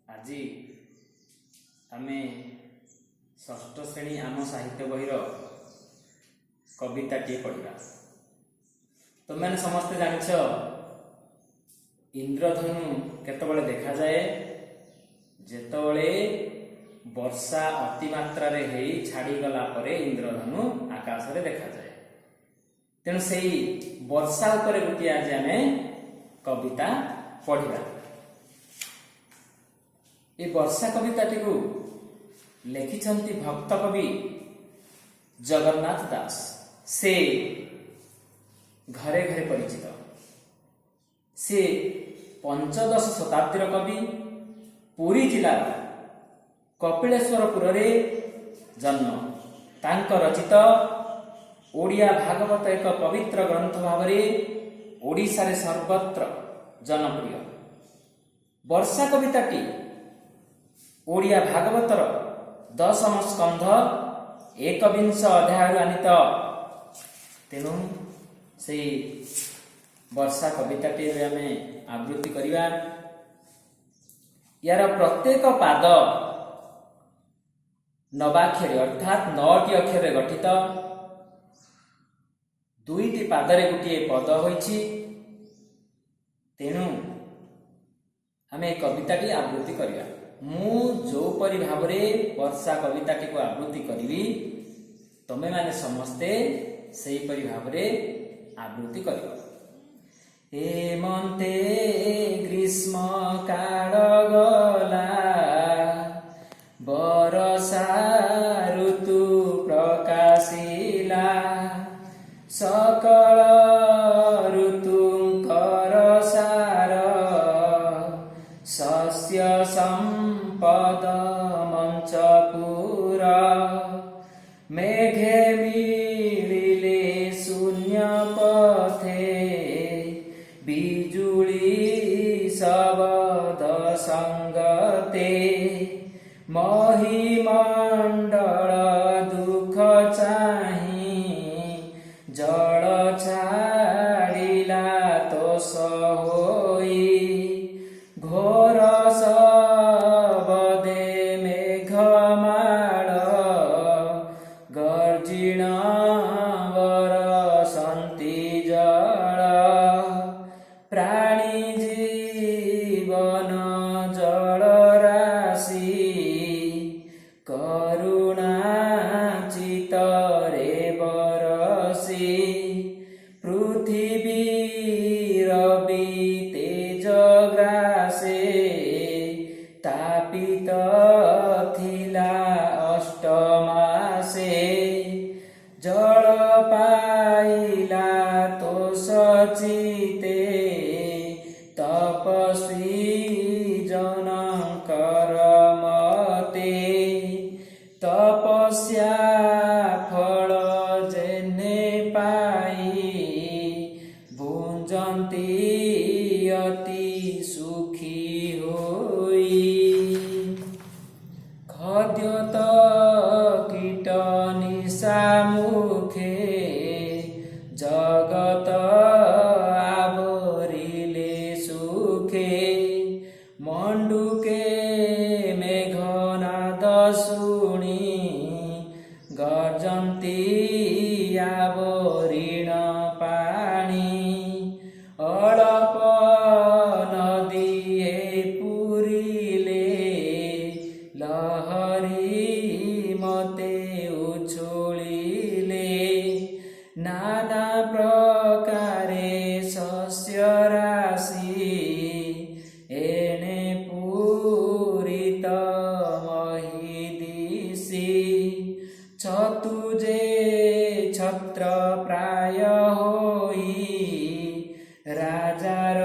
আজি आमे षष्ठ श्रेणी आम साहित्य बहीर कविताटी पढ़ा। तुम मैंने समस्ते जानिछ इंद्रधनु केतबेले देखा जाए जेतबेले वर्षा अतिमात्रा रे हेई छाड़ी गला परे इंद्रधनु आकाश रे देखा जाए। तेणु से वर्षा उपरे गोटे आज आम कविता पढ़ा। ये वर्षा कविताटी को लिखिछंती भक्त कवि जगन्नाथ दास। से घरे घरे परिचित। से पंचदश शताब्दीर कवि। पुरी जिलार कपिलेश्वरपुर रे जन्म। तांक रचित ओडिया भागवत एक पवित्र ग्रंथ भाव में ओडिशा रे सर्वत्र जनप्रिय। वर्षा कविताटी ओडिया भागवतर 10म स्कंध 21 अध्याय आनीत। तेणु से वर्षा कविताटी आम आवृत्ति करिबा। यार प्रत्येक पाद नवाक्षरी अर्थात 9टी अक्षर गठित। 2टी पादरे गोटे पद होइछि। तेणु आम कविताटी आवृत्ति करिबा। मु जो परि भावरे वर्षा कविताटी को आवृत्ति करिवि तमे माने समस्ते सेही परि भावरे आवृत्ति करिवो। हेमन्ते ग्रीष्म काल गला वर्षा ऋतु प्रकाशिला सकल ऋतुंकर सार सस्य संपद मंचपुर मेघे मिलिले शून्य पथे बिजुली शब्द संगते महिमंडल दुख चाहि जल छाड़िला तोष होई घोर शब्दे मेघमाल गर्जिण बरसन्ति जल प्राणी जीवन जल राशि करुणा चित्तरे बरसी पृथ्वी रवि तेज ग्रासे तापित थिला अष्टमासे जल पाइला तोष चिते तपस्वी जनकर मते तपस्या फल जेने पाई भुंजन्ति अति सुखी होई खद्यत कीट निशा मुखे जगत आवरिले सुखे मंडुके मेघनाद शुणी गर्जन्ति आवरीण पाणी अळप नदीए पुरिले लहरी मते उछुलिले नाना प्रकारे शस्य राशि एणे पूरित महिदिशि छतुजे छत्र प्राय होई राजार